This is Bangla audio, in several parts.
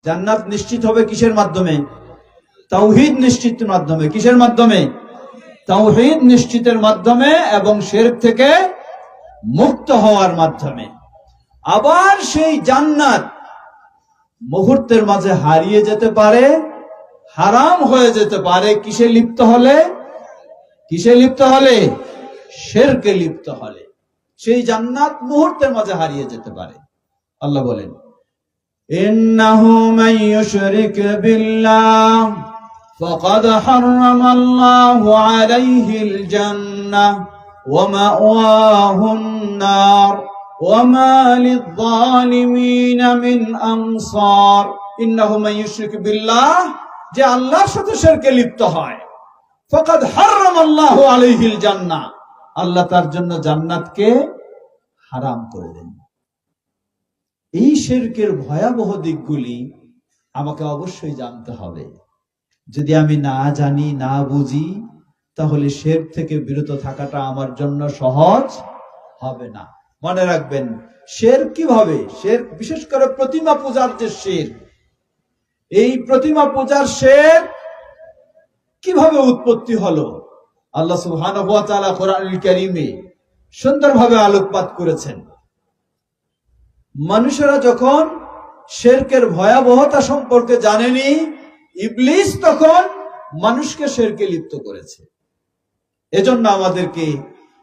জান্নাত নিশ্চিত হবে কিসের মাধ্যমে? তাওহীদ নিশ্চিতের মাধ্যমে। কিসের মাধ্যমে? তাওহীদ নিশ্চিতের মাধ্যমে এবং শিরক থেকে মুক্ত হওয়ার মাধ্যমে। আবার সেই জান্নাত মুহূর্তের মাঝে হারিয়ে যেতে পারে, হারাম হয়ে যেতে পারে কিসে লিপ্ত হলে? কিসে লিপ্ত হলে? শিরকে লিপ্ত হলে সেই জান্নাত মুহূর্তের মাঝে হারিয়ে যেতে পারে। আল্লাহ বলেন, ইন্নাহু মান ইউশরিক বিল্লাহ ফাকাদ হারামাল্লাহু আলাইহিল জান্নাহ ওয়া মাওয়াহুন নার ওয়া মা লিয-যালিমিনা মিন আনসার। ইন্নাহু মান ইউশরিক বিল্লাহ, যে আল্লাহর সাথে শিরকে লিপ্ত হয়, ফাকাদ হারামাল্লাহু আলাইহিল জান্নাহ, আল্লাহ তার জন্য জান্নাতকে হারাম করে দেন। এই শিরকের ভয়াবহ দিকগুলি আমাকে অবশ্যই জানতে হবে। যদি আমি না জানি, না বুঝি, তাহলে শিরক থেকে বিরত থাকাটা আমার জন্য সহজ হবে না। মনে রাখবেন, শিরক কিভাবে, শিরক বিশেষ করে প্রতিমা পূজার যে শিরক, এই প্রতিমা পূজার শিরক কিভাবে উৎপত্তি হলো, আল্লাহ সুবহানাহু ওয়া তাআলা কোরআনুল কারীমে সুন্দরভাবে আলোকপাত করেছেন। মানুষেরা যখন শিরকের ভয়াবহতা সম্পর্কে জানেনি, ইবলিস তখন মানুষকে শিরকে লিপ্ত করেছে। এজন্য আমাদেরকে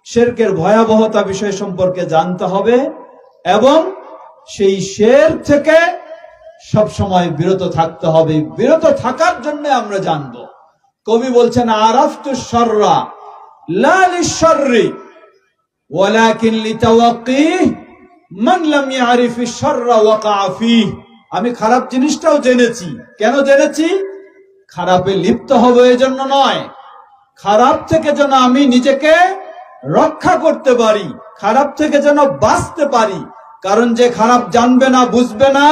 শিরকের ভয়াবহতা বিষয় সম্পর্কে জানতে হবে এবং সেই শিরক থেকে সব সময় বিরত থাকতে হবে। বিরত থাকার জন্য আমরা জানব। কবি বলছেন, আরাফতুশ শাররা লা লিশ-শাররি ওয়ালাকিন লিতাওয়াক্কিহ মান লাম ইয়ারিফিশ শাররা ওয়াকাআ ফিহ। আমি খারাপ জিনিসটাও জেনেছি। কেন জেনেছি? খারাপে লিপ্ত হব এজন্য নয়, খারাপ থেকে যেন আমি নিজেকে রক্ষা করতে পারি, খারাপ থেকে যেন বাঁচতে পারি। কারণ যে খারাপ জানবে না, বুঝবে না,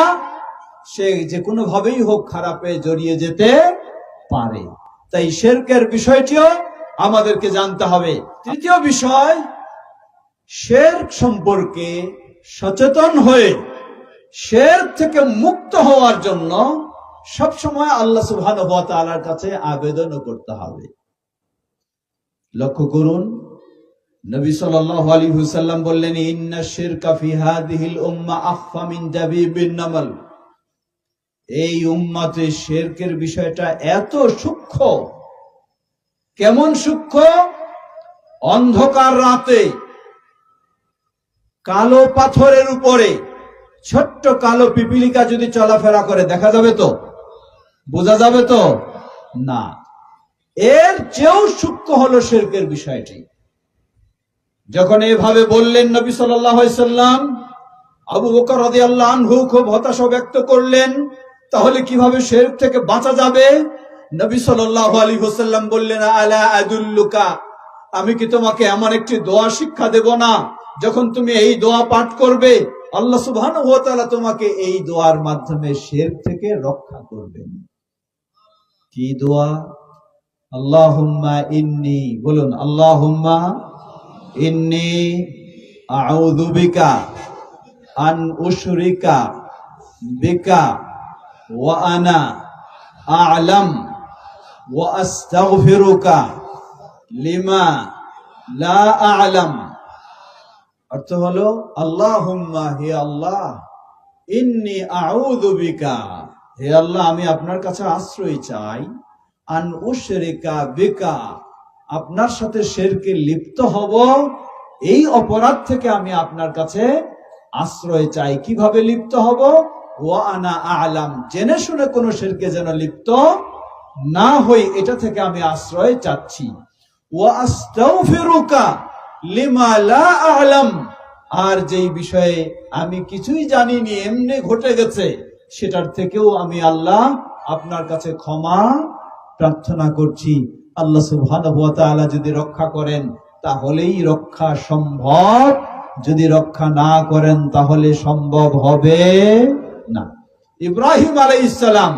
সে যে কোনো ভাবেই হোক খারাপে জড়িয়ে যেতে পারে। তাই শিরকের বিষয়টিও আমাদেরকে জানতে হবে। তৃতীয় বিষয়, শিরক সম্পর্কে সচেতন হয়ে শিরক থেকে মুক্ত হওয়ার জন্য সবসময় আল্লাহ সুবহানাহু ওয়া তাআলার কাছে আবেদন করতে হবে। লক্ষ্য করুন, নবী সাল্লাল্লাহু আলাইহি ওয়াসাল্লাম বললেন, ইন্না শিরকা ফি হাযিহিল উম্মাহ আখফা মিন দাবিবিন নামল। এই উম্মতে শিরকের বিষয়টা এত সূক্ষ্ম। কেমন সূক্ষ্ম? অন্ধকার রাতে কালো পাথরের উপরে ছোট্ট কালো পিপিলিকা যদি চলাফেরা করে, দেখা যাবে তো? বোঝা যাবে তো? না। এর চেয়েও সূক্ষ্ম হলো শিরকের বিষয়টি। যখন এভাবে বললেন নবী সাল্লাল্লাহু আলাইহি সাল্লাম, আবু বকর রাদিয়াল্লাহু আনহু খুব হতাশা ব্যক্ত করলেন, তাহলে কিভাবে শিরক থেকে বাঁচা যাবে? নবী সাল্লাল্লাহু আলাইহি ওয়াসাল্লাম বললেন, আলা আদুল্লুকা, আমি কি তোমাকে এমন একটি দোয়া শিক্ষা দেব না, যখন তুমি এই দোয়া পাঠ করবে আল্লাহ সুবহানাহু ওয়া তাআলা তোমাকে এই দোয়ার মাধ্যমে শিরক থেকে রক্ষা করবেন। কি দোয়া? আল্লাহুম্মা ইন্নী, বলুন, আল্লাহুম্মা ইন্নী আউযু বিকা আন উশরিকা বিকা ওয়া আনা আ'লাম ওয়া আস্তাগফিরুকা লিমা লা আ'লাম। অর্থ হলো, আল্লাহুম্মা, হে আল্লাহ, ইন্নী আউযু বিকা, হে আল্লাহ, আমি আপনার কাছে আশ্রয় চাই, আন উশরিকা বিকা, আপনার সাথে শিরকে লিপ্ত হব, এই অপরাধ থেকে আমি আপনার কাছে আশ্রয় চাই। কিভাবে লিপ্ত হব? ওয়া আনা আ'লাম, জেনে শুনে কোনো শিরকে যেন লিপ্ত না হই, এটা থেকে আমি আশ্রয় চাচ্ছি। ওয়া আস্তাগফিরুকা লিমা লা আ'লাম, আর যেই বিষয়ে আমি কিছুই জানিনি, এমনি ঘটে গেছে, সেটার থেকেও আমি আল্লাহ আপনার কাছে ক্ষমা প্রার্থনা করছি। আল্লাহ সুবহানাহু ওয়া তাআলা যদি রক্ষা করেন তাহলেই রক্ষা সম্ভব, যদি রক্ষা না করেন তাহলে সম্ভব হবে না। ইব্রাহিম আলাইহিস সালাম,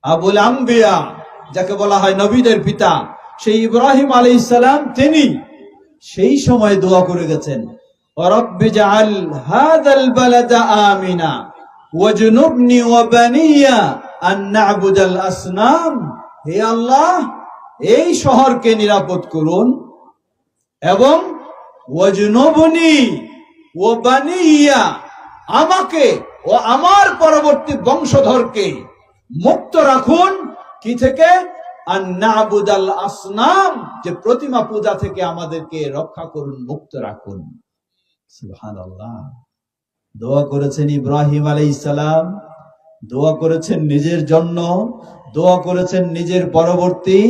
আবুল আম্বিয়া, যাকে বলা হয় নবীদের পিতা, সেই ইব্রাহিম আলাইহিস সালাম তিনি সেই সময় দোয়া করে গেছেন, রব্বি জাআল হাযাল বালাদা আমিনা ওয়াজনুবনি ওয়া বানিয়া আন না'বুদাল আসনাম, হে আল্লাহ এই শহরকে নিরাপদ করুন এবং ওয়াজনুবনি ওয়া বানিয়া, আমাকে ও আমার পরবর্তী বংশধরকে মুক্ত রাখুন কি থেকে? আন না'বুদাল আসনাম, যে প্রতিমা পূজা থেকে আমাদেরকে রক্ষা করুন, মুক্ত রাখুন। সুবহানাল্লাহ। দোয়া করেছেন ইব্রাহিম আলাইহিস সালাম, দোয়া করেছেন নিজের জন্য, দোয়া করেছেন নিজের পরবর্তী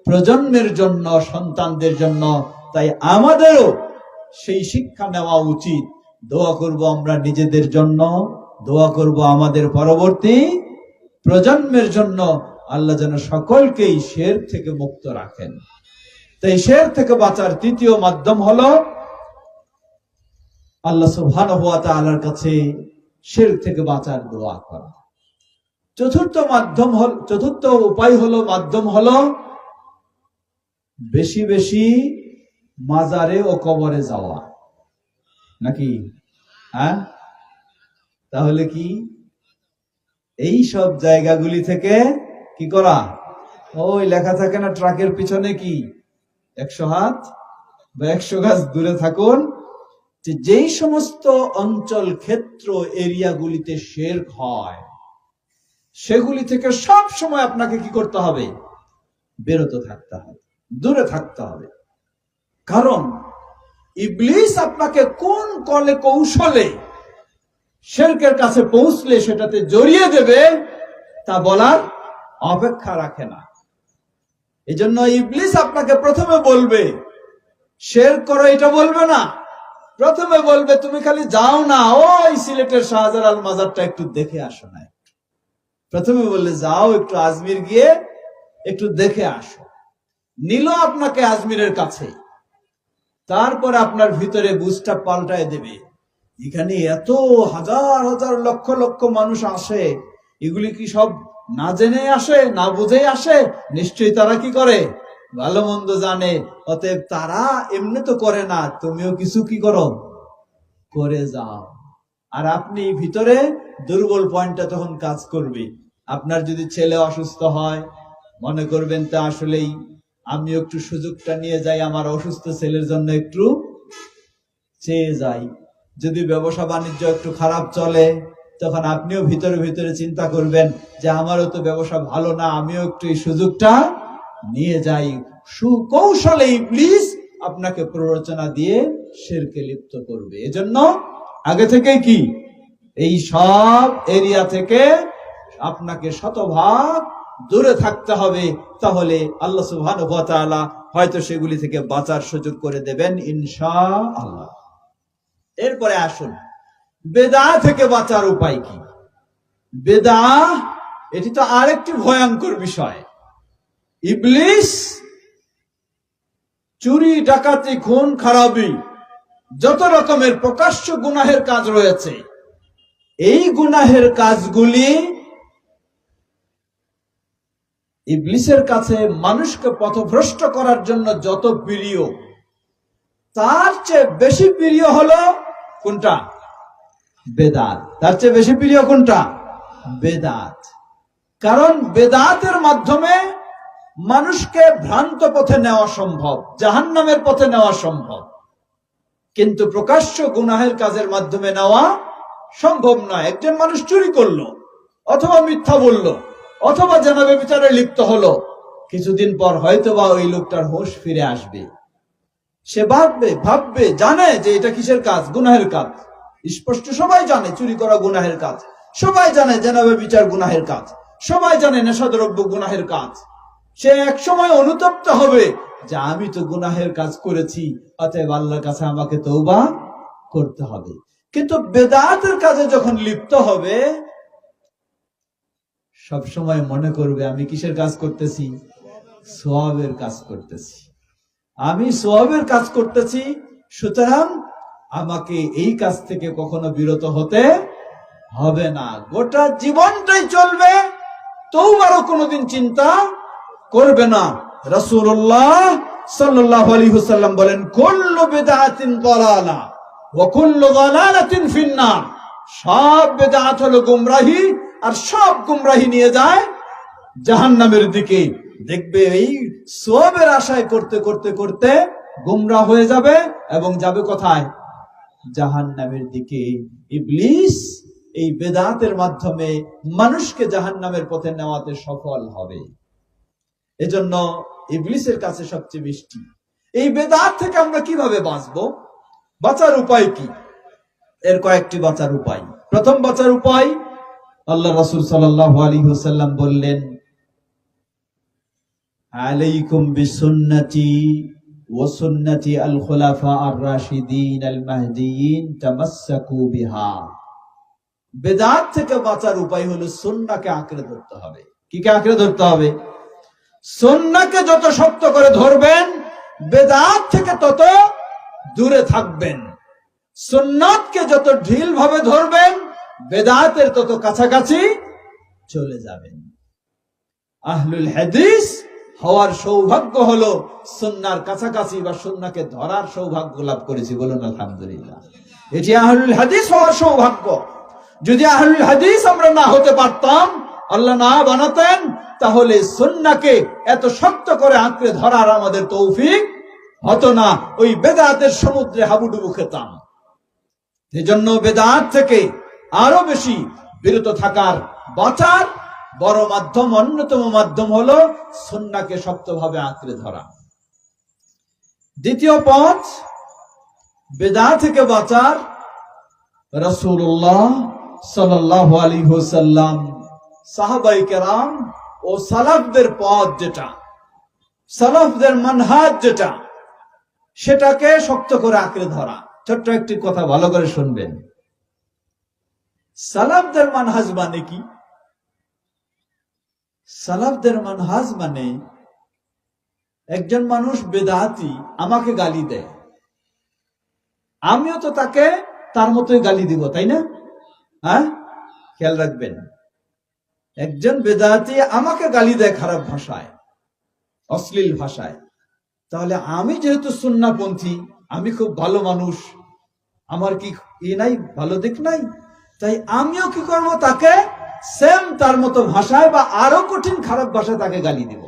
প্রজন্মের জন্য, সন্তানদের জন্য। তাই আমাদেরও সেই শিক্ষা নেওয়া উচিত। দোয়া করব আমরা নিজেদের জন্য, দোয়া করব আমাদের পরবর্তী প্রজন্মের জন্য, আল্লাহ যেন সকলকেই শিরক থেকে মুক্ত রাখেন। তাই শিরক থেকে বাঁচার তৃতীয় মাধ্যম হলো আল্লাহ সুবহানাহু ওয়া তাআলার কাছে শিরক থেকে বাঁচার দোয়া করা। চতুর্থ উপায় হলো, মাধ্যম হলো বেশি বেশি মাজারে ও কবরে যাওয়া। নাকি? হ্যাঁ, তাহলে কি এই সব জায়গাগুলি থেকে কি করা? ওই লেখা থাকে না ট্রাকের পিছনে কি 100 হাত বা 100 গজ দূরে থাকুন। যেই সমস্ত অঞ্চল, ক্ষেত্র, এরিয়াগুলিতে শিরক হয় সেগুলি থেকে সব সময় আপনাকে কি করতে হবে? বিরত থাকতে হবে, দূরে থাকতে হবে। কারণ ইবলিস আপনাকে কোন কলে কৌশলে শিরকের কাছে পৌঁছলে সেটাতে জড়িয়ে দেবে তা বলার অপেক্ষা রাখে না। এজন্য ইবলিস আপনাকে প্রথমে বলবে শিরক করো, এটা বলবে না। প্রথমে বলবে তুমি খালি যাও না, ওই সিলেটের শাহজালাল মাজারটা একটু দেখে আসো না। প্রথমে বললে যাও একটু আজমির গিয়ে একটু দেখে আসো, নিল আপনাকে আজমিরের কাছে। তারপর আপনার ভিতরে বুঝটা পাল্টায় দেবে, এখানে এত হাজার হাজার লক্ষ লক্ষ মানুষ আসে, এগুলি কি সব না জেনে আসে, না বুঝে আসে? নিশ্চয়ই তারা কি করে? ভালো মন্দ জানে। অতএব তারা এমনি তো করে না, তুমিও কিছু কি করো, করে যাও। আর আপনি ভিতরে দুর্বল পয়েন্টটা তখন কাজ করবে। আপনার যদি ছেলে অসুস্থ হয়, মনে করবেন তা আসলেই আমি একটু সুযোগটা নিয়ে যাই, আমার অসুস্থ ছেলের জন্য একটু চেয়ে যাই। যদি ব্যবসা বাণিজ্য একটু খারাপ চলে, তখন আপনিও ভিতরে ভিতরে চিন্তা করবেন যে আমারও তো ব্যবসা ভালো না, আমিও একটু এই সুযোগটা নিয়ে যাই। সুকৌশলে ইবলিস আপনাকে প্ররোচনা দিয়ে শিরকে লিপ্ত করবে। এজন্য আগে থেকে কি এই সব এরিয়া থেকে আপনাকে শতভাগ দূরে থাকতে হবে। তাহলে আল্লাহ সুবহানাহু ওয়া তাআলা হয়তো সেগুলি থেকে বাঁচার সুযোগ করে দেবেন ইনশাআল্লাহ। এরপরে আসুন বেদাত থেকে বাঁচার উপায় কি? বেদাত এটি তো আরেকটি ভয়ঙ্কর বিষয়। ইবলিস চুরি, ডাকাতি, খুন, খারাপি, যত রকমের প্রকাশ্য গুনাহের কাজ রয়েছে, এই গুনাহের কাজগুলি ইবলিসের কাছে মানুষকে পথভ্রষ্ট করার জন্য যত প্রিয়, তার চেয়ে বেশি প্রিয় হলো কোনটা? বেদাত। তার চেয়ে বেশি প্রিয় কোনটা? বেদাত। কারণ বেদাতের মাধ্যমে মানুষকে ভ্রান্ত পথে নেওয়া সম্ভব, জাহান্নামের পথে নেওয়া সম্ভব, কিন্তু প্রকাশ্য গুনাহের কাজের মাধ্যমে নেওয়া সম্ভব নয়। একজন মানুষ চুরি করলো, অথবা মিথ্যা বললো, অথবা জেনা ব্যভিচারে লিপ্ত হলো, কিছুদিন পর হয়তোবা ওই লোকটার হোশ ফিরে আসবে। সে ভাববে, জানে যে এটা কিসের কাজ? গুনাহের কাজ। স্পষ্ট সবাই জানে চুরি করা গুনাহের কাজ, সবাই জানে জেনা ব্যভিচার গুনাহের কাজ, সবাই জানে নেশাদ্রব্য গুনাহের কাজ। সে এক সময় অনুতপ্ত হবে যে আমি তো গুনাহের কাজ করেছি, অতএব আল্লাহর কাছে আমাকে তওবা করতে হবে। কিন্তু বেদাতের কাজে যখন লিপ্ত হবে, সব সময় মনে করবে আমি কিসের কাজ করতেছি? সওয়াবের কাজ করতেছি। আমি সওয়াবের কাজ করতেছি, সুতরাং আমাকে এই কাজ থেকে কখনো বিরত হতে হবে না। গোটা জীবনটাই চলবে, তওবারও কোনোদিন চিন্তা করবে না। রাসূলুল্লাহ সাল্লাল্লাহু আলাইহি ওয়াসাল্লাম বলেন, কুল্লু বিদআতিন দালালা ওয়া কুল্লু দালালাতিন ফিন্নার। সব বেদাত হলো গুমরাহি, আর সব গুমরাহি নিয়ে যায় জাহান্নামের দিকে। দেখবে এই সওয়াবের আশায় করতে করতে করতে গুমরাহ হয়ে যাবে এবং যাবে কোথায়? জাহান্নামের দিকে। ইবলিস এই বেদাতের মাধ্যমে মানুষকে জাহান্নামের পথে নেওয়াতে সফল হবে। এজন্য ইবলিসের কাছে সবচেয়ে মিষ্টি। এই বেদাত থেকে আমরা কিভাবে বাঁচবো? বাঁচার উপায় কি? এর কয়েকটি বাঁচার উপায়। প্রথম বাঁচার উপায়, আল্লাহ রাসূল সাল্লাল্লাহু আলাইহি ওয়াসাল্লাম বললেন, আলাইকুম বিসুন্নতি ওয়া সুন্নতি আল খুলাফা আর রাশিদিন আল মাহদিয়িন তামাসসাকু বিহা। বেদাত থেকে বাঁচার উপায় হলো সুন্নাহকে আঁকড়ে ধরতে হবে। কি কে আঁকড়ে ধরতে হবে? সুন্নাহকে যত শক্ত করে ধরবেন, বেদাত থেকে তত দূরে থাকবেন। সুন্নাতকে যত ঢিল ভাবে ধরবেন, বেদাতের তত কাছাকাছি চলে যাবেন। আহলুল হাদিস হওয়ার সৌভাগ্য হলো সুন্নাহর কাছাকাছি বা সুন্নাহকে ধরার সৌভাগ্য লাভ করেছি। বলুন আলহামদুলিল্লাহ। এটি আহলুল হাদিস হওয়ার সৌভাগ্য। যদি আহলুল হাদিস আমরা না হতে পারতাম, আল্লাহ না বানাতেন, তাহলে সুন্নাহকে এত শক্ত করে আঁকড়ে ধরার আমাদের তৌফিক হতো না। ওই বেদাতের সমুদ্রে হাবুডুবু খেতাম। এজন্য বেদাত থেকে আরো বেশি বিরত থাকার বাঁচার বড় মাধ্যম, অন্যতম মাধ্যম হলো সুন্নাহকে শক্তভাবে আঁকড়ে ধরা। দ্বিতীয় পথ বেদাত থেকে বাঁচার, রাসূলুল্লাহ সাল্লাল্লাহু আলাইহি ওয়াসাল্লাম, সাহাবায়ে কেরাম ও সালাফদের পথ যেটা, সালাফদের মানহাজ যেটা, সেটাকে শক্ত করে আঁকড়ে ধরা। ছোট্ট একটি কথা ভালো করে শুনবেন। সালাফদের মানহাজ মানে কি? সালাফদের মানহাজ মানে একজন মানুষ বেদাতি আমাকে গালি দেয়, আমিও তো তাকে তার মতোই গালি দিব, তাই না? হ্যাঁ, খেয়াল রাখবেন। একজন বেদাতি আমাকে গালি দেয় খারাপ ভাষায়, অশ্লীল ভাষায়, তাহলে আমি যেহেতু সুন্নাহপন্থী, আমি খুব ভালো মানুষ, আমার কি নাই, ভালো দিক নাই, তাই আমিও কি করব, তাকে সেম তার মতো ভাষায় বা আরো কঠিন খারাপ ভাষায় তাকে গালি দিব।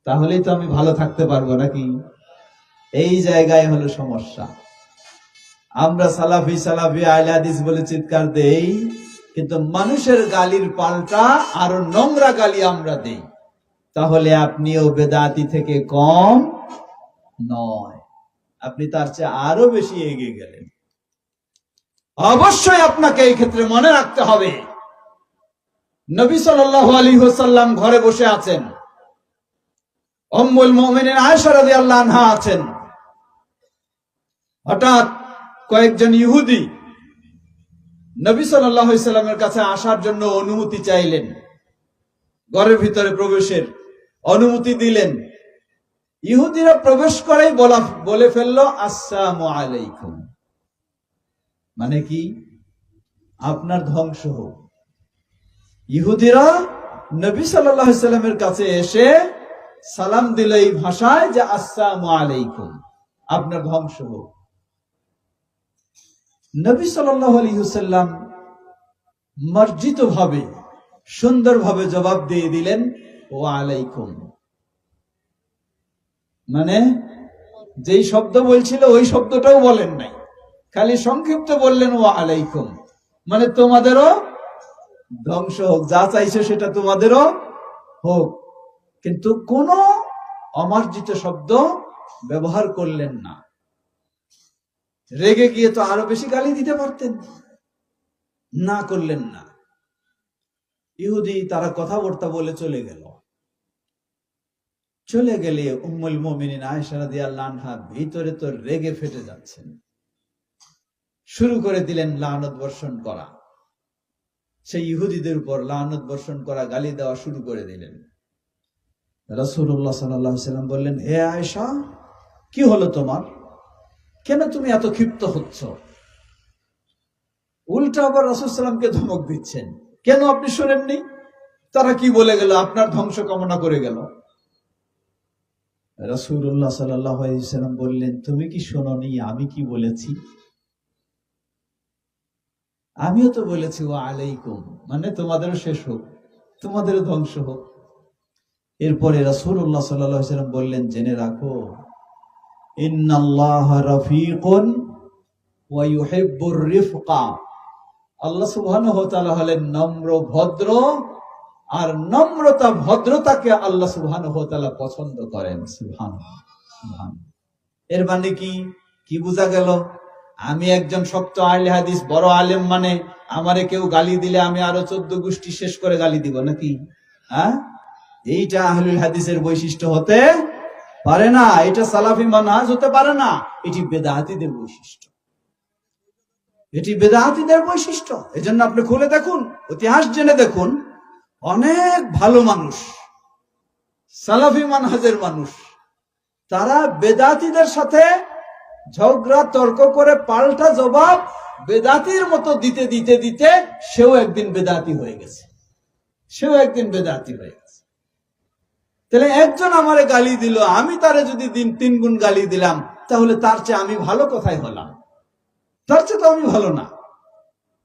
তাহলেই তো আমি ভালো থাকতে পারবো নাকি? এই জায়গায় হলো সমস্যা। আমরা সালাফি সালাফি আহলে হাদিস বলে চিৎকার দেই, কিন্তু মানুষের গালির পাল্টা আরো নোংরা গালি আমরা দেই। তাহলে আপনিও বেদাতি থেকে কম নয়, আপনি তার চেয়ে আরো বেশি এগিয়ে গেলেন। অবশ্যই আপনাকে এই ক্ষেত্রে মনে রাখতে হবে, নবী সাল্লাল্লাহু আলাইহি ওয়াসাল্লাম ঘরে বসে আছেন, উম্মুল মুমিনিন আয়েশা রাদিয়াল্লাহু আনহা আছেন। হঠাৎ কয়েকজন ইহুদি নবী সাল্লাল্লাহু আলাইহি ওয়াসাল্লামের কাছে আসার জন্য অনুমতি চাইলেন, ঘরের ভিতরে প্রবেশের অনুমতি দিলেন। ইহুদিরা প্রবেশ করেই বলে ফেললো, আসসালামু আলাইকুম। মানে কি? আপনার ধ্বংস হোক। ইহুদিরা নবী সাল্লাল্লাহু আলাইহি ওয়াসাল্লামের কাছে এসে সালাম দিল এই ভাষায় যে আসসালামু আলাইকুম, আপনার ধ্বংস হোক। নবী সাল্লাল্লাহু আলাইহি ওয়াসাল্লাম মার্জিত ভাবে, সুন্দরভাবে জবাব দিয়ে দিলেন, ওয়া আলাইকুম। মানে যেই শব্দ বলছিল ওই শব্দটাও বলেন নাই, খালি সংক্ষিপ্ত বললেন ওয়া আলাইকুম, মানে তোমাদেরও ধ্বংস হোক, যা চাইছো সেটা তোমাদেরও হোক। কিন্তু কোন অমার্জিত শব্দ ব্যবহার করলেন না। রেগে গিয়ে তো আরো বেশি গালি দিতে পারতেন, না করলেন না। ইহুদি তারা কথাবার্তা বলে চলে গেল। চলে গেলে উম্মুল মুমিনিন আয়েশা রাদিয়াল্লাহু আনহা ভিতরে তো রেগে ফেটে যাচ্ছেন, শুরু করে দিলেন লানত বর্ষণ করা। সেই ইহুদিদের উপর লানত বর্ষণ করা, গালি দেওয়া শুরু করে দিলেন। রাসূলুল্লাহ সাল্লাল্লাহু আলাইহি ওয়াসাল্লাম বললেন, হে আয়েশা, কি হলো তোমার? কেন তুমি এত ক্ষিপ্ত হচ্ছ? উল্টা আবার রাসূল সাল্লাল্লাহু আলাইহি ওয়াসাল্লামকে ধমক দিচ্ছেন। কেন আপনি শোনেননি? তারা কি বলে গেল? আপনার ধ্বংস কামনা করে গেল। রাসূলুল্লাহ সাল্লাল্লাহু আলাইহি ওয়াসাল্লাম বললেন, তুমি কি শোনোনি আমি কি বলেছি? আমিও তো বলেছি ওয়া আলাইকুম, মানে তোমাদেরও শেষ হোক, তোমাদেরও ধ্বংস হোক। এরপরে রাসূলুল্লাহ সাল্লাল্লাহু আলাইহি ওয়াসাল্লাম বললেন, জেনে রাখো, ইন্নাল্লাহা রাফিকুন ওয়া ইউহিব্বুর রিফকা। আল্লাহ সুবহানাহু ওয়া তাআলা হলেন নম্র ভদ্র, আর নম্রতা ভদ্রতাকে আল্লাহ সুবহানাহু ওয়া তাআলা পছন্দ করেন। সুবহানাল্লাহ, সুবহানাল্লাহ। এর মানে কি বোঝা গেল? আমি একজন শক্ত আহলে হাদিস, বড় আলেম, মানে আমারে কেউ গালি দিলে আমি আরো 14 গোষ্ঠী শেষ করে গালি দিব নাকি? হ্যাঁ, এইটা আহলুল হাদিসের বৈশিষ্ট্য হতে পারে না, এটা সালাফি মানহাজ হতে পারে না, এটি বেদাতীদের বৈশিষ্ট্য, এটি বেদাতীদের বৈশিষ্ট্য। এজন্য আপনি খুলে দেখুন, ইতিহাস জেনে দেখুন, অনেক ভালো মানুষ, সালাফি মানহাজের মানুষ, তারা বেদাতীদের সাথে ঝগড়া তর্ক করে পাল্টা জবাব বেদাতির মতো দিতে দিতে দিতে সেও একদিন বেদাতি হয়ে গেছে, সেও একদিন বেদাতি হয়ে গেছে। তাহলে একজন আমারে গালি দিল, আমি তারে যদি 3 গুণ গালি দিলাম, তাহলে তার চেয়ে আমি ভালো কোথায় হলাম? তার চেয়ে তো আমি ভালো না।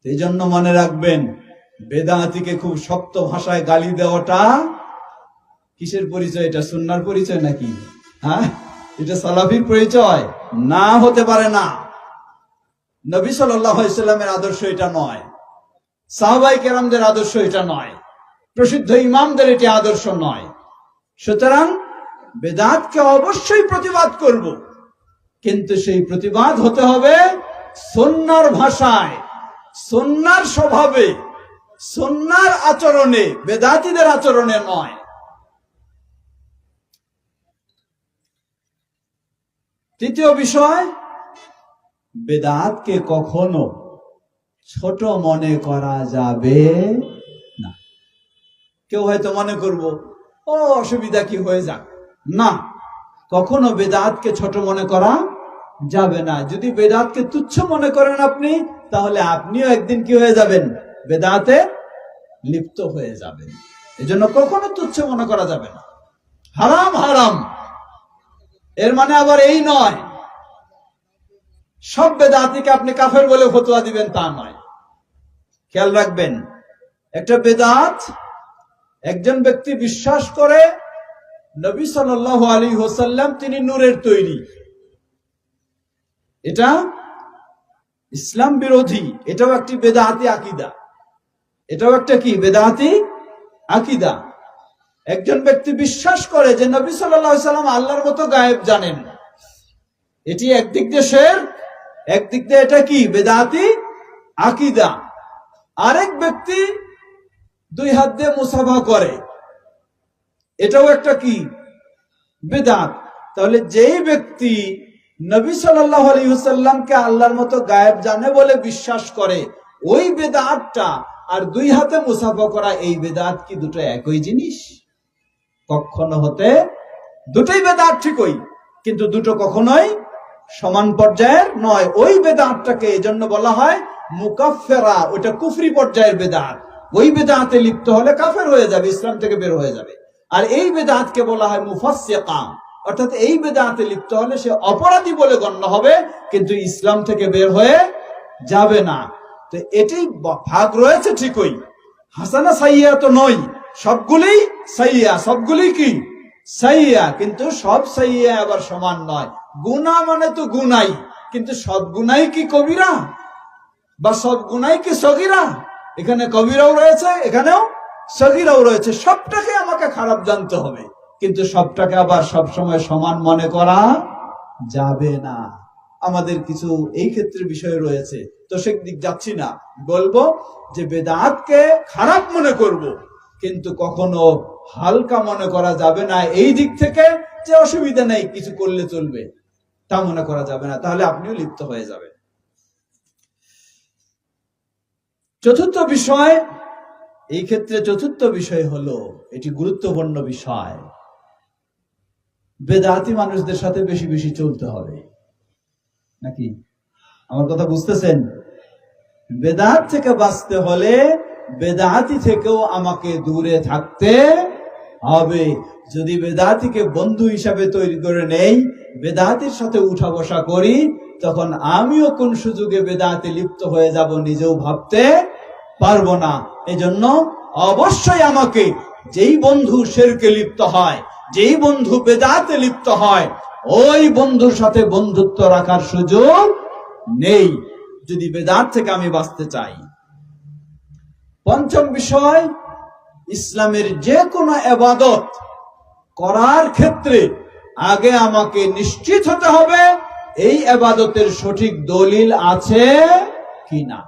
এই জন্য মনে রাখবেন, বেদাতিকে খুব শক্ত ভাষায় গালি দেওয়াটা কিসের পরিচয়? এটা সুন্নাহর পরিচয় নাকি? হ্যাঁ, এটা সালাফির পরিচয় না, হতে পারে না। নবী সাল্লাল্লাহু আলাইহি ওয়াসাল্লামের আদর্শ এটা নয়, সাহাবায়ে কেরামদের আদর্শ এটা নয়, প্রসিদ্ধ ইমামদের এটি আদর্শ নয়। সুতরাং বেদাতকে অবশ্যই প্রতিবাদ করব, কিন্তু সেই প্রতিবাদ হতে হবে সুন্নাহর ভাষায়, সুন্নাহর স্বভাবে, সুন্নাহর আচরণে, বেদাতীদের আচরণে নয়। তৃতীয় বিষয়, বেদাতকে কখনো ছোট মনে করা যাবে না। কেউ হয়তো মনে করবো, ও অসুবিধা কি হয়ে যাক, না, কখনো বেদাতকে ছোট মনে করা যাবে না। যদি বেদাতকে তুচ্ছ মনে করেন আপনি, তাহলে আপনিও একদিন কি হয়ে যাবেন? বেদাতে লিপ্ত হয়ে যাবেন। এজন্য কখনো তুচ্ছ মনে করা যাবে না। হারাম হারাম, এর মানে আবার এই নয় সব বেদাতিকে আপনি কাফের বলে ফতোয়া দিবেন, তা নয়। খেয়াল রাখবেন, একটা বেদাত, একজন ব্যক্তি বিশ্বাস করে নবী সাল্লাল্লাহু আলাইহি ওয়াসাল্লাম তিনি নূরের তৈরি, এটা ইসলাম বিরোধী, এটাও একটি বেদাতি আকীদা, এটাও একটা কি বেদাতি আকীদা। একজন ব্যক্তি বিশ্বাস করে যে নবী সাল্লাল্লাহু আলাইহি ওয়াসাল্লাম আল্লাহর মতো গায়েব জানেন, এটি একদিক দিয়ে শিরক, একদিক দিয়ে এটা কি বেদাতি আকীদা। আরেক ব্যক্তি 2 হাত দিয়ে মুসাফা করে, এটাও একটা কি বেদাত। তাহলে যেই ব্যক্তি নবী সাল্লাল্লাহু আলাইহি ওয়াসাল্লামকে আল্লাহর মতো গায়েব জানে বলে বিশ্বাস করে, ওই বেদাতটা আর 2 হাতে মুসাফা করা, এই বেদাত কি দুটো একই জিনিস? কখনো হতে, দুটোই বেদাত ঠিকই, কিন্তু দুটো কখনোই সমান পর্যায়ের নয়। ওই বেদাতটাকে এজন্য বলা হয় মুকাফফিরা, ওটা কুফরি পর্যায়ের বেদাত। ওই বেদাতে লিপ্ত হলে কাফের হয়ে যাবে, ইসলাম থেকে বের হয়ে যাবে। আর এই বেদাতকে বলা হয় মুফাসসিকা, অর্থাৎ এই বেদাতে লিপ্ত হলে সে অপরাধী বলে গণ্য হবে, কিন্তু ইসলাম থেকে বের হয়ে যাবে না। তো এটি ভাগ রয়েছে ঠিকই, হাসানা সাইয়্যা তো নয়, সবগুলোই সাইয়্যা, সবগুলোই কি সাইয়্যা, কিন্তু সব সাইয়্যা আবার সমান নয়। গুনাহ মানে তো গুনাই, কিন্তু সব গুনাই কি কবিরা বা সব গুনাই কি সগীরা? এখানে কবিরাও রয়েছে, এখানেও সগীরাও রয়েছে। সবটাকে আমাকে খারাপ জানতে হবে, কিন্তু সবটাকে আবার সব সময় সমান মনে করা যাবে না। আমাদের কিছু এই ক্ষেত্রে বিষয় রয়েছে, তো সেদিক যাচ্ছি না। বলবো যে বেদাতকে খারাপ মনে করব, কিন্তু কখনো হালকা মনে করা যাবে না। এই দিক থেকে যে অসুবিধা নেই, কিছু করলে চলবে, তা মনে করা যাবে না, তাহলে আপনিও লিপ্ত হয়ে যাবেন। চতুর্থ বিষয়, এই ক্ষেত্রে চতুর্থ বিষয় হলো, এটি গুরুত্বপূর্ণ বিষয়, বেদাতি মানুষদের সাথে বেশি বেশি চলতে হবে নাকি? আমার কথা বুঝতেছেন? বেদাত থেকে বাঁচতে হলে বেদাতি থেকেও আমাকে দূরে থাকতে হবে। যদি বেদাতিকে বন্ধু হিসাবে তৈরি করে নেই, বেদাতির সাথে উঠা বসা করি, তখন আমিও কোন সুযোগে বেদাতে লিপ্ত হয়ে যাব নিজেও ভাবতে পারবো না। এজন্য অবশ্যই আমাকে যেই বন্ধু শিরকে লিপ্ত হয়, যেই বন্ধু বেদাতে লিপ্ত হয়, ওই বন্ধুর সাথে বন্ধুত্ব রাখার সুযোগ নেই, যদি বেদাত থেকে আমি বাঁচতে চাই। পঞ্চম বিষয়, ইসলামের যে কোনো ইবাদত করার ক্ষেত্রে আগে আমাকে নিশ্চিত হতে হবে এই ইবাদতের সঠিক দলিল আছে কিনা।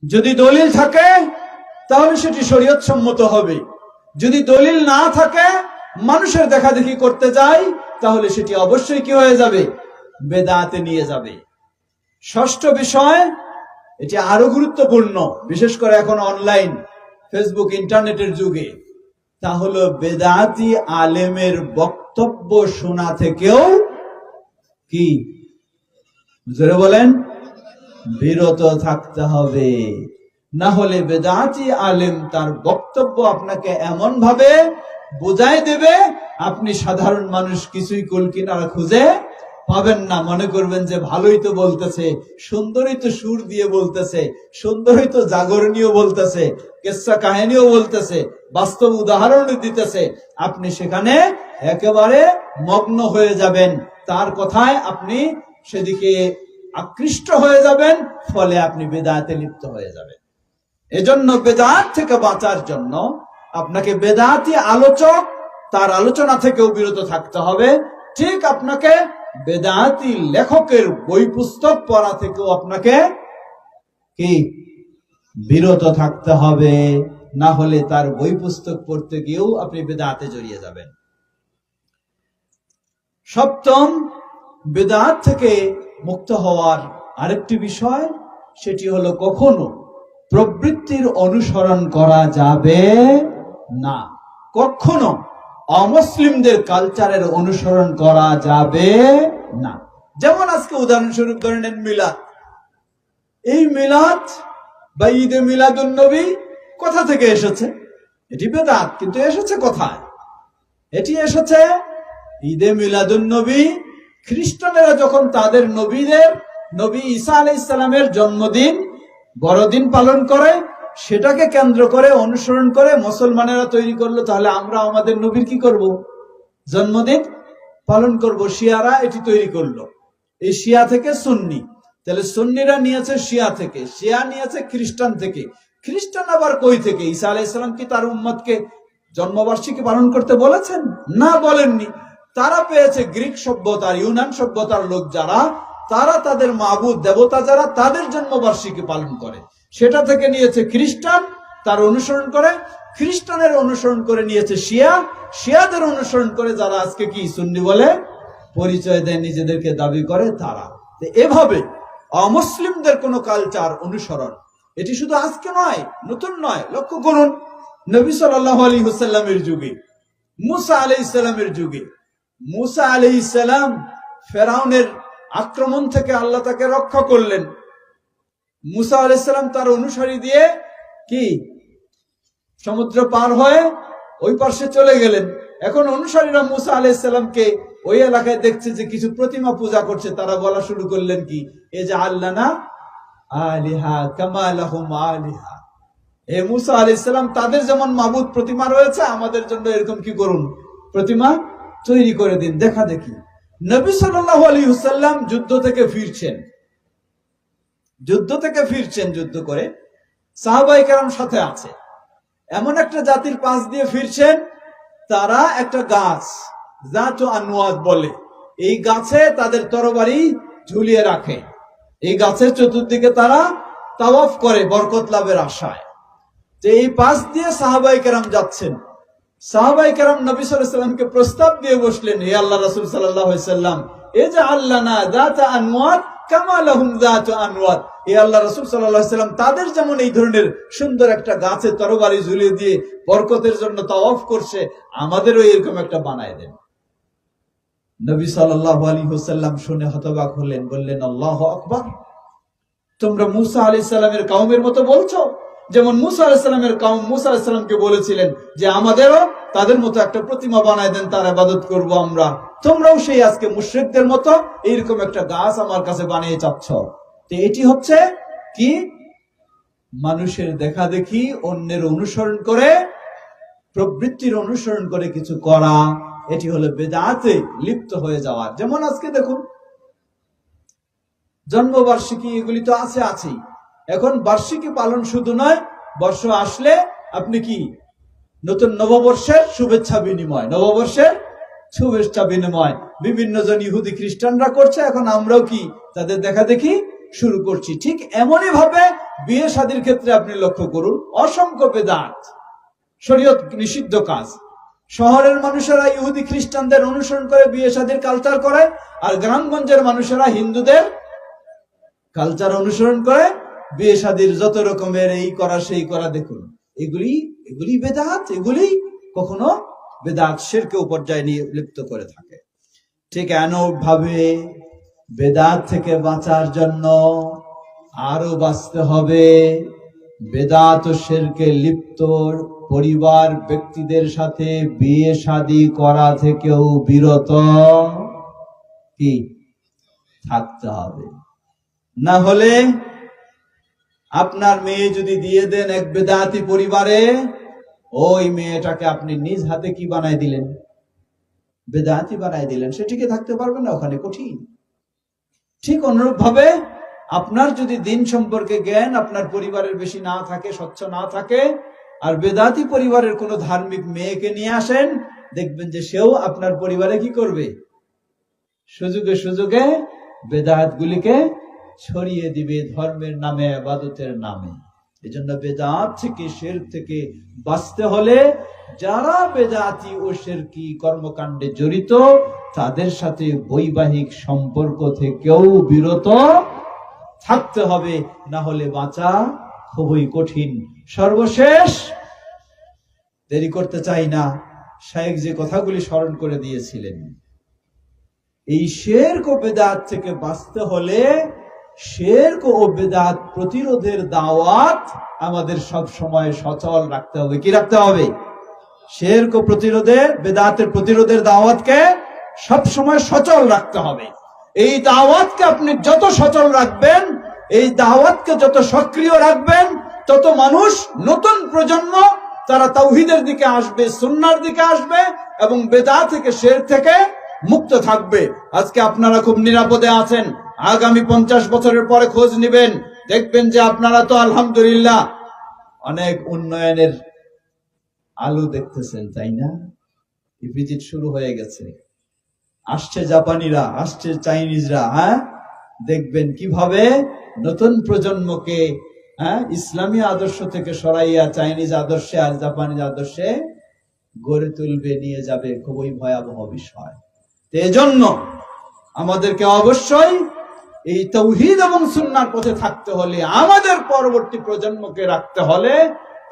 যদি দলিল থাকে তাহলে সেটি শরীয়ত সম্মত হবে। যদি দলিল না থাকে, মানুষের দেখাদেখি করতে যাই, তাহলে সেটি অবশ্যই কি হয়ে যাবে? বেদাতে নিয়ে যাবে। ষষ্ঠ বিষয়, এটি আরো গুরুত্বপূর্ণ, বিশেষ করে এখন অনলাইন ফেসবুক ইন্টারনেটের যুগে, তা হলো বেদাতি আলেমের বক্তব্য শোনা থেকেও কি, জোরে বলেন, বিরত থাকতে হবে। না হলে বেদাতি আলেম তার বক্তব্য আপনাকে এমন ভাবে বোঝাই দেবে, আপনি সাধারণ মানুষ কিছুই কুল কিনারা খুঁজে পাবেন না। মনে করবেন যে ভালোই তো বলতেছে, সুন্দরই তো সুর দিয়ে বলতেছে, সুন্দরই তো জাগরণীয় বলতেছে, কিসসা কাহিনীও বলতেছে, বাস্তব উদাহরণ দিতেছে। আপনি সেখানে একেবারে মগ্ন হয়ে যাবেন, তার কথায় আপনি সেদিকে আকৃষ্ট হয়ে যাবেন, ফলে আপনি বেদাতে লিপ্ত হয়ে যাবেন। এজন্য বেদাত থেকে বাঁচার জন্য আপনাকে বেদাতি আলোচক তার আলোচনা থেকেও বিরত থাকতে হবে। ঠিক আপনাকে বেদাতি লেখকের বই পুস্তক পড়া থেকেও আপনাকে কি বিরত থাকতে হবে, না হলে তার বই পুস্তক পড়তে গিয়েও আপনি বেদাতে জড়িয়ে যাবেন। সপ্তম, বেদাত থেকে মুক্ত হওয়ার আরেকটি বিষয়, সেটি হলো কখনো প্রবৃত্তির অনুসরণ করা যাবে না, কখনো অমুসলিমদের কালচারের অনুসরণ করা যাবে না। যেমন আজকে উদাহরণস্বরূপ ধরে নেন মিলাদ। এই মিলাদ বা ঈদে মিলাদুন নবী কোথা থেকে এসেছে? এটি বেদাত, কিন্তু এসেছে কোথায়? এটি এসেছে ঈদে মিলাদুন নবী খ্রিস্টানেরা যখন তাদের নবী ঈসা আলাইহিস সালামের জন্মদিন বড়দিন পালন করে, সেটাকে কেন্দ্র করে অনুসরণ করে মুসলমানেরা তৈরি করলো, তাহলে আমরা আমাদের নবীর কি করব? জন্মদিন পালন করব। শিয়ারা এটি তৈরি করলো, এই শিয়া থেকে সুন্নি, তাহলে সুন্নিরা নিয়েছে শিয়া থেকে, শিয়া নিয়েছে খ্রিস্টান থেকে, খ্রিস্টান আবার কই থেকে? ঈসা আলাইহিস সালাম কি তার উম্মতকে জন্মবার্ষিকী পালন করতে বলেছেন? না, বলেননি। তারা পেয়েছে গ্রিক সভ্যতার, ইউনান সভ্যতার লোক যারা, তারা তাদের মাবুদ দেবতা যারা, তাদের জন্মবার্ষিকী পালন করে, সেটা থেকে নিয়েছে খ্রিস্টান, তার অনুসরণ করে, খ্রিস্টানের অনুসরণ করে নিয়েছে শিয়া, শিয়াদের অনুসরণ করে যারা আজকে কি সুন্নি বলে পরিচয় দেয়, নিজেদেরকে দাবি করে তারা। এভাবে অমুসলিমদের কোন কালচার অনুসরণ, এটি শুধু আজকে নয়, নতুন নয়। লক্ষ্য করুন, নবী সাল্লাল্লাহু আলাইহি ওয়াসাল্লামের যুগে, মুসা আলাইহিস সালামের যুগে, মুসা আলাইহিস সালাম ফেরাউনের আক্রমণ থেকে আল্লাহ তাকে রক্ষা করলেন। মুসা আলাইহিস সালাম তার অনুসারী দিয়ে কি সমুদ্র পার হয়ে ওই পাশে চলে গেলেন। এখন অনুসারীরা মুসা আলাইহিস সালামকে ওই এলাকায় দেখছে যে কিছু প্রতিমা পূজা করছে, তারা বলা শুরু করলেন কি, এ যে আল্লানা আলিহা কামা লাহুম আলিহা, এ মুসা আলাইহিস সালাম তাদের যেমন মাবুদ প্রতিমা রয়েছে, আমাদের জন্য এরকম কি করুন, প্রতিমা তৈরি করে দিন। দেখা দেখি নবী সাল্লাল্লাহু আলাইহি ওয়াসাল্লাম যুদ্ধ থেকে ফিরছেন, যুদ্ধ করে সাহাবায়ে কেরাম সাথে আছে। এমন একটা জাতির পাশ দিয়ে ফিরছেন, তারা একটা গাছ, জাতু আনওয়াত বলে, এই গাছে তাদের তরবারি ঝুলিয়ে রাখে। এই গাছের চতুর্দিকে তারা তাওয়াফ করে বরকত লাভের আশায়। যে এই পাশ দিয়ে সাহাবায়ে কেরাম যাচ্ছেন, সাহাবায়ে কেরাম নবী সাল্লাল্লাহু আলাইহি ওয়াসাল্লামকে প্রস্তাব দিয়ে বসলেন, হে আল্লাহ রাসূল সাল্লাল্লাহু আলাইহি ওয়াসাল্লাম, ইজআলনা যাতা আনওয়াত কামা লাহুম যাতু আনওয়াত, হে আল্লাহ রাসূল সাল্লাল্লাহু আলাইহি ওয়াসাল্লাম তাদের যেমন এই ধরনের সুন্দর একটা গাছে তরবারি ঝুলিয়ে দিয়ে বরকতের জন্য তাওয়াফ করছে, আমাদেরও এরকম একটা বানায় দেন। নবী সাল্লাল্লাহু আলাইহি ওয়াসাল্লাম শুনে হতবাক হলেন, বললেন, আল্লাহু আকবার, তোমরা মুসা আলাইহিস সালামের কওমের মতো বলছো যেমন মুসা আলাইহিস সালামের কওম মুসা আলাইহিস সালামকে বলেছিলেন যে আমাদেরও তাদের মতো একটা প্রতিমা বানায় দেন, তার ইবাদত করব আমরা। তোমরাও সেই আজকে মুশরিকদের মতো এইরকম একটা গাছ আমার কাছে বানিয়ে চাচ্ছ। তো এটি হচ্ছে কি, মানুষের দেখা দেখি, অন্যের অনুসরণ করে, প্রবৃত্তির অনুসরণ করে কিছু করা, এটি হলো বেদাতে লিপ্ত হয়ে যাওয়া। যেমন আজকে দেখুন জন্মবার্ষিকী এগুলি তো আছেই। এখন বার্ষিকী পালন শুধু নয়, বর্ষ আসলে আপনি কি নতুন নববর্ষের শুভেচ্ছা বিনিময় বিভিন্ন জন ইহুদি খ্রিস্টানরা করছে, এখন আমরাও কি তাদের দেখা দেখি শুরু করছি। ঠিক এমনই ভাবে বিয়ে শাদীর ক্ষেত্রে আপনি লক্ষ্য করুন, অসংখ্য বেদাত, শরীয়ত নিষিদ্ধ কাজ। শহরের মানুষেরা ইহুদি খ্রিস্টানদের অনুসরণ করে বিয়ে শাদীর কালচার করে, আর গ্রামগঞ্জের মানুষেরা হিন্দুদের কালচার অনুসরণ করে বিয়ে শাদীর যত রকমের এই করা সেই করা। দেখুন এগুলি বেদাত, এগুলি কখনো বেদাত শিরকে পর্যায়ে নিয়ে লিপ্ত করে থাকে। ঠিক এমনভাবে বেদাত থেকে বাঁচার জন্য আরো বাঁচতে হবে বেদাত ও শিরকে লিপ্ত পরিবার ব্যক্তিদের সাথে বিয়ে শাদী করা থেকেও বিরত কি থাকতে হবে। না হলে আপনার মেয়ে যদি দিয়ে দেন এক বেদাতি পরিবারে, ওই মেয়েটাকে আপনি নিজ হাতে কি বানাই দিলেন, বেদাতি বানাই দিলেন। সে টিকে থাকতে পারবে না, ওখানে কঠিন। ঠিক অনুরূপ ভাবে আপনার যদি দিন সম্পর্কে জ্ঞান আপনার পরিবারের বেশি না থাকে, স্বচ্ছ না থাকে, আর বেদাতি পরিবারের কোন ধার্মিক মেয়েকে নিয়ে আসেন, দেখবেন যে সেও আপনার পরিবারে কি করবে, সুযোগে সুযোগে বেদাত গুলিকে ছড়িয়ে দিবে ধর্মের নামে, ইবাদতের নামে। এজন্য বেদাত থেকে, শিরক থেকে বাঁচতে হলে যারা বেদাতি ও শিরকি কর্মকাণ্ডে জড়িত তাদের সাথে বৈবাহিক সম্পর্ক থেকেও বিরত থাকতে হবে, না হলে বাঁচা খুবই কঠিন। সর্বশেষ, দেরি করতে চাই না, শায়েখ যে কথাগুলি স্মরণ করে দিয়েছিলেন, এই শিরক ও বেদাত থেকে বাঁচতে হলে শিরক ও বেদাত প্রতিরোধের দাওয়াত আমাদের সব সময় সচল রাখতে হবে। কি রাখতে হবে? শিরক ও প্রতিরোধের, বেদাতের প্রতিরোধের দাওয়াতকে সব সময় সচল রাখতে হবে। এই দাওয়াতকে আপনি যত সচল রাখবেন, এই দাওয়াতকে যত সক্রিয় রাখবেন, তত মানুষ, নতুন প্রজন্ম, তারা তাওহীদের দিকে আসবে, সুন্নাহর দিকে আসবে এবং বেদাত থেকে, শিরক থেকে মুক্ত থাকবে। আজকে আপনারা খুব নিরাপদে আছেন। আগামী 50 বছরের পরে খোঁজ নেবেন, দেখবেন যে আপনারা তো আলহামদুলিল্লাহ অনেক উন্নয়নের আলো দেখতেছেন, তাই না? ভিজিট শুরু হয়ে গেছে, আসছে জাপানিরা, আসছে চাইনিজরা। দেখবেন কিভাবে নতুন প্রজন্মকে ইসলামী আদর্শ থেকে সরাইয়া চাইনিজ আদর্শে আর জাপানিজ আদর্শে গড়ে তুলবে, নিয়ে যাবে। খুবই ভয়াবহ বিষয়। এজন্য আমাদেরকে অবশ্যই এই তাওহীদ এবং সুন্নাহর পথে থাকতে হলে, আমাদের পরবর্তী প্রজন্মকে রাখতে হলে,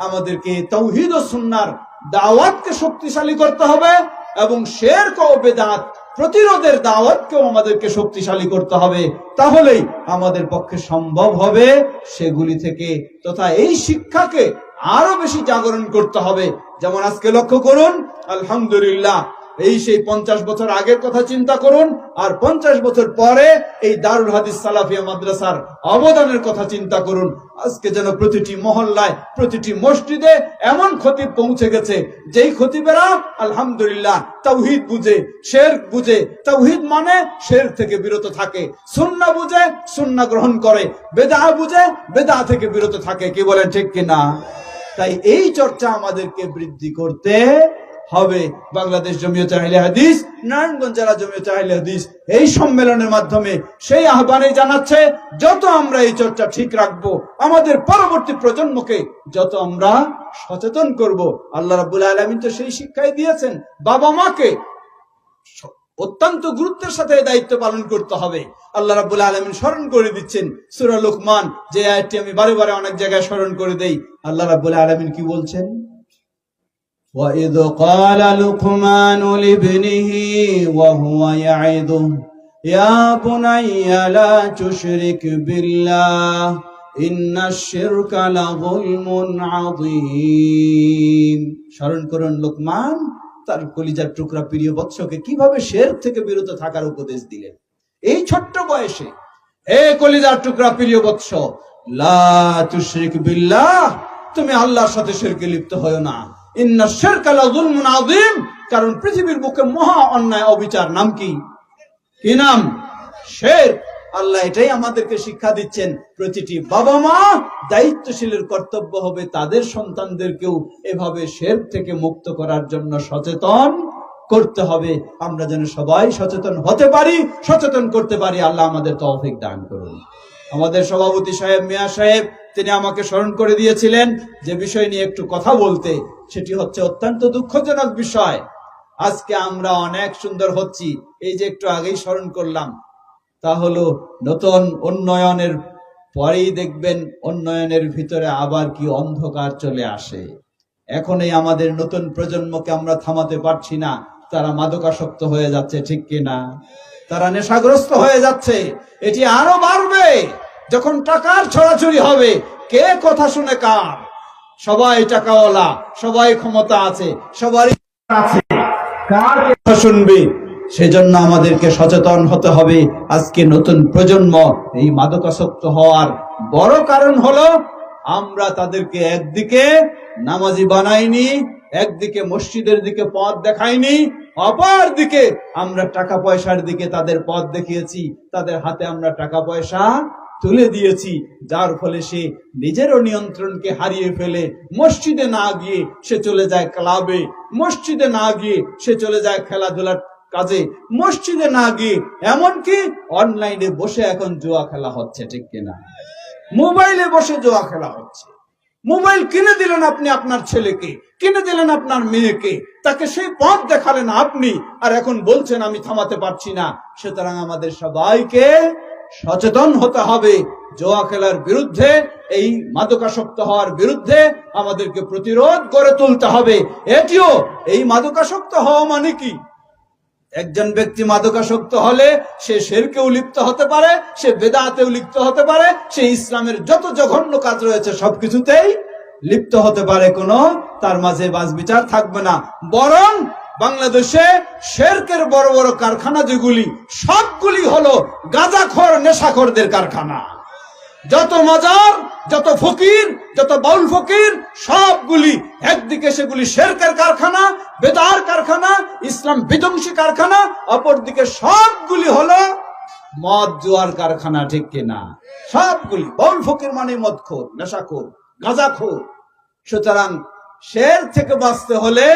আমাদেরকে তাওহীদ ও সুন্নাহর দাওয়াতকে শক্তিশালী করতে হবে এবং শিরক ও বেদাত প্রতিরোধের দাওয়াতকেও আমাদেরকে শক্তিশালী করতে হবে। তাহলেই আমাদের পক্ষে সম্ভব হবে সেগুলি থেকে, তথা এই শিক্ষাকে আরো বেশি জাগরণ করতে হবে। যেমন আজকে লক্ষ্য করুন, আলহামদুলিল্লাহ, এই সেই 50 বছর আগের কথা চিন্তা করুন, আর 50 বছর পরে এই দারুল হাদিস সালাফিয়া মাদ্রাসার অবদানের কথা চিন্তা করুন। আজকে যেন প্রতিটি মহল্লায়, প্রতিটি মসজিদে এমন খতিব পৌঁছে গেছে, যেই খতিবেরা আলহামদুলিল্লাহ তাওহীদ বুঝে, শিরক বুঝে, তাওহীদ মানে শিরক থেকে বিরত থাকে, সুন্নাহ বুঝে, সুন্নাহ গ্রহণ করে, বেদআ বুঝে, বেদআ থেকে বিরত থাকে। কি বলেন, ঠিক কিনা? তাই এই চর্চা আমাদেরকে বৃদ্ধি করতে হবে। বাংলাদেশ জমিয়তে আহলে হাদিস, নারায়ণগঞ্জ জেলা জমিয়তে আহলে হাদিস এই সম্মেলনের মাধ্যমে সেই আহ্বানে জানাচ্ছে, যত আমরা এই চর্চা ঠিক রাখবো, আমাদের পরবর্তী প্রজন্মকে যত আমরা সচেতন করব। আল্লাহ রাব্বুল আলামিন তো সেই শিক্ষাই দিয়েছেন, বাবা মাকে অত্যন্ত গুরুত্বের সাথে দায়িত্ব পালন করতে হবে। আল্লাহ রাব্বুল আলামিন স্মরণ করে দিচ্ছেন সূরা লুকমান, যে আয়াতটি আমি বারে বারে অনেক জায়গায় স্মরণ করে দেই। আল্লাহ রাব্বুল আলামিন কি বলছেন? وَإِذْ قَالَ لُقْمَانُ لِابْنِهِ وَهُوَ يَعِظُهُ يَا بُنَيَّ لَا تُشْرِكْ بِاللَّهِ ইন্নাশ শিরকা লাযুলমুন আযীম। স্মরণ করুন লোকমান তার কলিজার টুকরা প্রিয় বৎসকে কিভাবে শিরক থেকে বিরত থাকার উপদেশ দিলেন এই ছোট্ট বয়সে। হে কলিজার টুকরা প্রিয় বৎস, লা তুশরিক বিল্লাহ, তুমি আল্লাহর সাথে শিরকে লিপ্ত হয়ো না। ইন্নাশ শিরকা লাযুলমুন আযীম, কারণ পৃথিবীর বুকে মহা অন্যায় অবিচার নাম কি? কি নাম? শিরক। আল্লাহ এটাই আমাদেরকে শিক্ষা দিচ্ছেন। প্রতিটি বাবা মা দায়িত্বশীলের কর্তব্য হবে তাদের সন্তানদেরকেও এভাবে শিরক থেকে মুক্ত করার জন্য সচেতন করতে হবে। আমরা যেন সবাই সচেতন হতে পারি, সচেতন করতে পারি। আল্লাহ আমাদের তৌফিক দান করুন। আমাদের সভাপতি সাহেব, মিয়া সাহেব, তিনি আমাকে স্মরণ করে দিয়েছিলেন যে বিষয় নিয়ে একটু কথা বলতে, সেটি হচ্ছে অত্যন্ত দুঃখজনক বিষয়। আজকে আমরা অনেক সুন্দর হচ্ছি, এই যে একটু আগেই স্মরণ করলাম, তা হলো নতুন উন্নয়নের পরেই দেখবেন উন্নয়নের ভিতরে আবার কি অন্ধকার চলে আসে। এখন এই আমাদের নতুন প্রজন্মকে আমরা থামাতে পারছি না, তারা মাদকাসক্ত হয়ে যাচ্ছে, ঠিক কিনা? তারা নেশাগ্রস্ত হয়ে যাচ্ছে। এটি আরো বাড়বে যখন টাকার ছড়াছড়ি হবে। কে কথা শুনে কার? সবাই টাকাওয়ালা, সবাই ক্ষমতা আছে, সবারই আছে, কার কথা শুনবে? সেজন্য আমাদেরকে সচেতন হতে হবে। আজকে নতুন প্রজন্ম এই মাদকাসক্ত হওয়ার বড় কারণ হলো আমরা তাদেরকে একদিকে নামাজি বানাইনি, একদিকে মসজিদের দিকে পথ দেখাইনি, অপর দিকে আমরা টাকা পয়সার দিকে তাদের পথ দেখিয়েছি, তাদের হাতে আমরা টাকা পয়সা তুলে দিয়েছি, যার ফলে সে নিজেরও নিয়ন্ত্রণকে হারিয়ে ফেলে মসজিদে না গিয়ে সে চলে যায় ক্লাবে, মসজিদে না গিয়ে সে চলে যায় খেলাধুলার কাজে, মসজিদে না গিয়ে এমনকি অনলাইনে বসে এখন জুয়া খেলা হচ্ছে, ঠিক কিনা? মোবাইলে বসে জুয়া খেলা হচ্ছে। মোবাইল কিনে দিলেন আপনি আপনার ছেলেকে, কিনে দিলেন আপনার মেয়েকে, তাকে সেই পথ দেখালেন আপনি, আর এখন বলছেন আমি থামাতে পারছি না। সুতরাং আমাদের সবাইকে সচেতন হতে হবে জুয়া খেলার বিরুদ্ধে, এই মাদকাসক্ত হওয়ার বিরুদ্ধে আমাদেরকে প্রতিরোধ গড়ে তুলতে হবে। এটিও এই মাদকাসক্ত হওয়া মানে কি? একজন ব্যক্তি মাদকাসক্ত হলে সে শিরকেও লিপ্ত হতে পারে, সে বেদাতেও লিপ্ত হতে পারে, সে ইসলামের যত জঘন্য কাজ রয়েছে সবকিছুতেই লিপ্ত হতে পারে। কোনো তার মাঝে বাজ বিচার থাকবে না। বরং বাংলাদেশে শিরকের বড় বড় কারখানা যেগুলি, সবগুলি হলো গাঁজাখোর নেশাখোরদের কারখানা। যত মাজার, যত ফকির, যত বাউল ফকির, সবগুলি একদিকে সেগুলি শিরকের কারখানা, বেদার কারখানা, ইসলাম বিধ্বংসী কারখানা, অপরদিকে সবগুলি হলো মদ জুয়ার কারখানা, ঠিক কিনা? সবগুলি বাউল ফকির মানে মদখোর, নেশাখোর, গাঁজাখোর। সুতরাং শিরক থেকে বাঁচতে হলে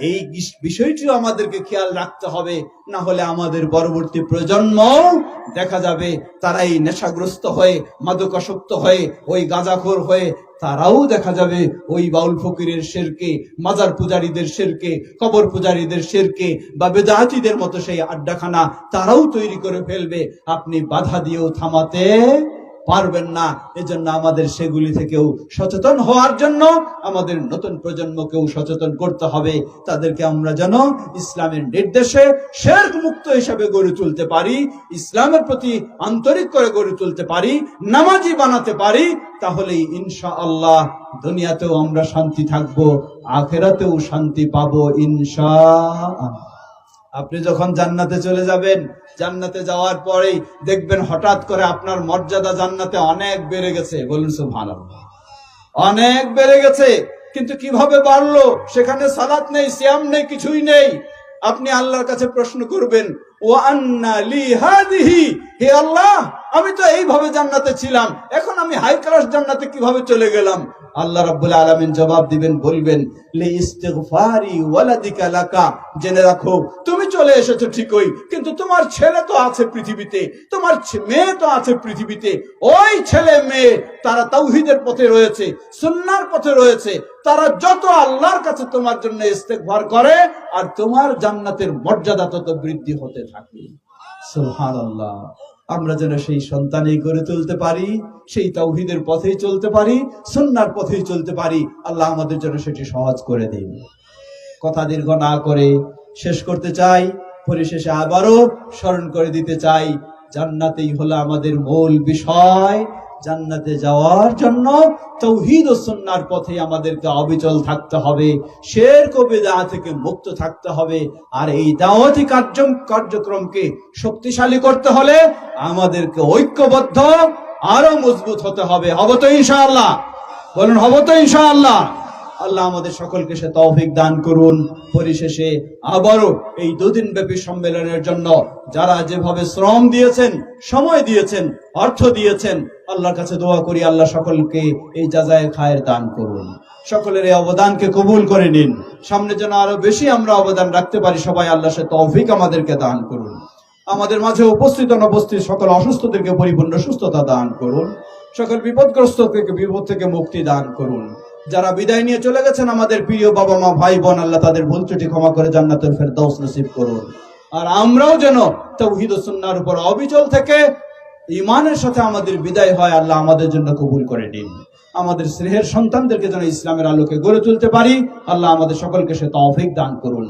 এই বিষয়টিও আমাদেরকে খেয়াল রাখতে হবে, না হলে আমাদের পরবর্তী প্রজন্ম দেখা যাবে তারা এই নেশাগ্রস্ত হয়ে, মাদকাসক্ত হয়ে, ওই গাঁজাখোর হয়ে তারাও দেখা যাবে ওই বাউল ফকিরের শিরকে, মাজার পূজারীদের শিরকে, কবর পূজারীদের শিরকে বা বেদাতীদের মতো সেই আড্ডাখানা তারাও তৈরি করে ফেলবে। আপনি বাধা দিয়েও থামাতে পারবেন না। এজন্য আমাদের সেগুলি থেকেও সচেতন হওয়ার জন্য আমাদের নতুন প্রজন্মকেও সচেতন করতে হবে। তাদেরকে আমরা যেন ইসলামের নির্দেশে শিরক মুক্ত হিসাবে গড়ে তুলতে পারি, ইসলামের প্রতি আন্তরিক করে গড়ে তুলতে পারি, নামাজি বানাতে পারি। তাহলেই ইনশাআল্লাহ দুনিয়াতেও আমরা শান্তি থাকবো, আখিরাতেও শান্তি পাবো ইনশাআল্লাহ। আপনি যখন জান্নাতে চলে যাবেন, জান্নাতে যাওয়ার পরেই দেখবেন হঠাৎ করে আপনার মর্যাদা জান্নাতে অনেক বেড়ে গেছে। বলুন সুবহানাল্লাহ। অনেক বেড়ে গেছে, কিন্তু কিভাবে বাড়লো? সেখানে সালাত নেই, সিয়াম নেই, কিছুই নেই। আপনি আল্লাহর কাছে প্রশ্ন করবেন, ওয়া আন্না লি হাদিহি, হে আল্লাহ, আমি তো এইভাবে জান্নাতে ছিলাম, এখন আমি হাই ক্লাস জান্নাতে কিভাবে চলে গেলাম? আল্লাহ রাব্বুল আলামিন জবাব দিবেন, বলবেন লি ইস্তিগফারি ওয়ালাদিকা লাকা, জেনে রাখো তুমি চলে এসেছো ঠিকই, কিন্তু তোমার ছেলে তো আছে পৃথিবীতে, তোমার মেয়ে তো আছে পৃথিবীতে। ওই ছেলে মেয়ে তারা তাওহীদের পথে রয়েছে, সুন্নাহর পথে রয়েছে, তারা যত আল্লাহর কাছে তোমার জন্য ইস্তেগফার করে আর তোমার জান্নাতের মর্যাদা তত বৃদ্ধি হতে থাকে। সুবহানাল্লাহ। আমরা যেন সেই সন্তানই গড়ে তুলতে পারি, সেই তাওহীদের পথেই চলতে পারি, সুন্নাহর পথেই চলতে পারি। আল্লাহ আমাদের জন্য সেটি সহজ করে দিন। কথা দীর্ঘ না করে শেষ করতে চাই, পরিশেষে আবারও স্মরণ করে দিতে চাই, জান্নাতেই হলো আমাদের মূল বিষয়। জান্নাতে যাওয়ার জন্য তাওহীদ ও সুন্নাহর পথে আমাদেরকে অবিচল থাকতে হবে, শিরক ও বিদআত থেকে মুক্ত থাকতে হবে। আর এই দাওয়াতি কার্যক্রমকে শক্তিশালী করতে হলে আমাদেরকে ঐক্যবদ্ধ আরো মজবুত হতে হবে। হব তো ইনশাআল্লাহ? বলুন, হব তো ইনশাআল্লাহ? আল্লাহ আমাদের সকলকে সে তৌফিক দান করুন। পরিশেষে আবারও এই দুদিন ব্যাপী সম্মেলনের জন্য যারা যেভাবে শ্রম দিয়েছেন, সময় দিয়েছেন, অর্থ দিয়েছেন, আল্লাহর কাছে দোয়া করি আল্লাহ সকলকে এই জাযায়ে খায়ের দান করুন। সকলের এই অবদানকে কবুল করে নিন। সামনে যেন আরো বেশি আমরা অবদান রাখতে পারি। সবাই আল্লাহ সে তৌফিক আমাদেরকে দান করুন। আমাদের মাঝে উপস্থিত অনুপস্থিত সকল অসুস্থদেরকে পরিপূর্ণ সুস্থতা দান করুন। সকল বিপদগ্রস্ত থেকে বিপদ থেকে মুক্তি দান করুন। যারা বিদায় নিয়ে চলে গেছেন আমাদের প্রিয় বাবা মা ভাই বোন, আল্লাহ তাদের ভুল ত্রুটি ক্ষমা করে জান্নাতুল ফেরদাউস নসিব করুন। আর আমরাও যেন তাওহীদ ও সুন্নাহর উপর অবিচল থেকে ঈমানের সাথে আমাদের বিদায় হয়, আল্লাহ আমাদের জন্য কবুল করে নিন। আমাদের স্নেহের সন্তানদেরকে যেন ইসলামের আলোকে গড়ে তুলতে পারি, আল্লাহ আমাদের সকলকে সে তৌফিক দান করুন।